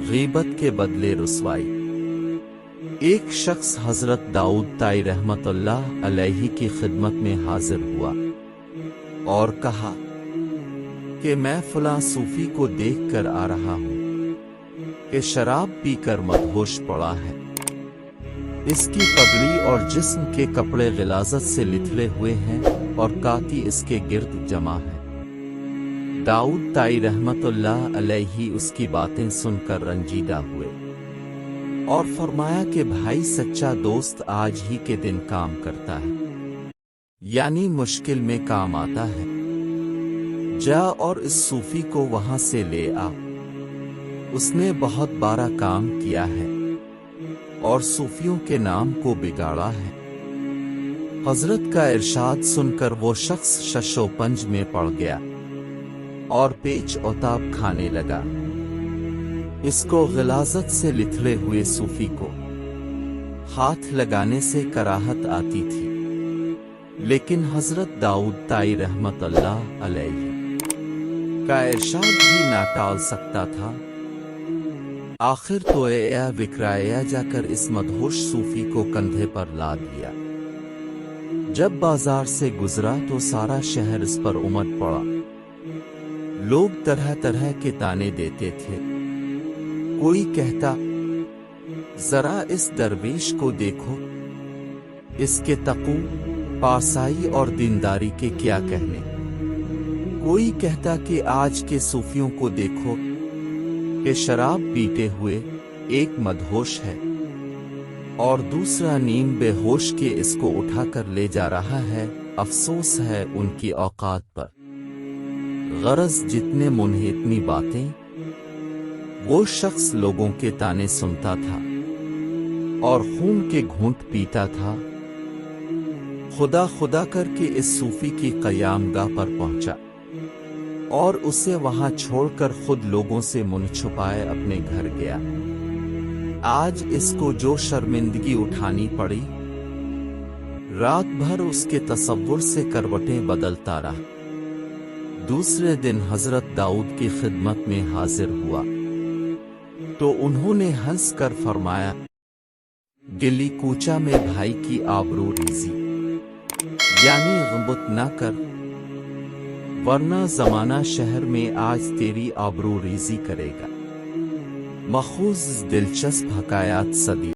गीबत के बदले रुसवाई। एक शख्स हजरत दाऊद ताई रहमतुल्लाह अलैहि की खिदमत में हाजिर हुआ और कहा कि मैं फलां सूफी को देख कर आ रहा हूँ कि शराब पीकर मदहोश पड़ा है। इसकी पगड़ी और जिस्म के कपड़े गिलाजत से लिथड़े हुए हैं और काती इसके गिर्द जमा है। दाऊद ताई रहमतुल्लाह अलैहि उसकी बातें सुनकर रंजीदा हुए और फरमाया कि भाई सच्चा दोस्त आज ही के दिन काम करता है, यानी मुश्किल में काम आता है। जा और इस सूफी को वहां से ले आ, उसने बहुत बड़ा काम किया है और सूफियों के नाम को बिगाड़ा है। हजरत का इरशाद सुनकर वो शख्स शशोपंज में पड़ गया और पेच औताब खाने लगा। इसको गिलाजत से लिथड़े हुए सूफी को हाथ लगाने से कराहत आती थी, लेकिन हजरत दाऊद ताई रहमतुल्लाह अलैहि का इरशाद भी ना टाल सकता था। आखिर तो या विक्राया जाकर इस मदहोश सूफी को कंधे पर लाद लिया। जब बाजार से गुजरा तो सारा शहर इस पर उमड़ पड़ा। लोग तरह तरह के ताने देते थे। कोई कहता, जरा इस दरवेश को देखो, इसके तकू, पारसाई और दीनदारी के क्या कहने। कोई कहता कि आज के सूफियों को देखो कि शराब पीते हुए एक मदहोश है और दूसरा नीम बेहोश के इसको उठाकर ले जा रहा है। अफसोस है उनकी औकात पर। गरज जितने मुन्हे इतनी बातें, वो शख्स लोगों के ताने सुनता था और खून के घूंट पीता था। खुदा खुदा करके इस सूफी की क़यामगाह पर पहुंचा और उसे वहां छोड़कर खुद लोगों से मुंह छुपाए अपने घर गया। आज इसको जो शर्मिंदगी उठानी पड़ी, रात भर उसके तसव्वुर से करवटें बदलता रहा। दूसरे दिन हजरत दाऊद की खिदमत में हाजिर हुआ तो उन्होंने हंस कर फरमाया, गिली कूचा में भाई की आबरू रीजी, यानी ग़िबत ना कर, वरना ज़माना शहर में आज तेरी आबरू रीजी करेगा। मखूज़ दिलचस्प हकायात सदी।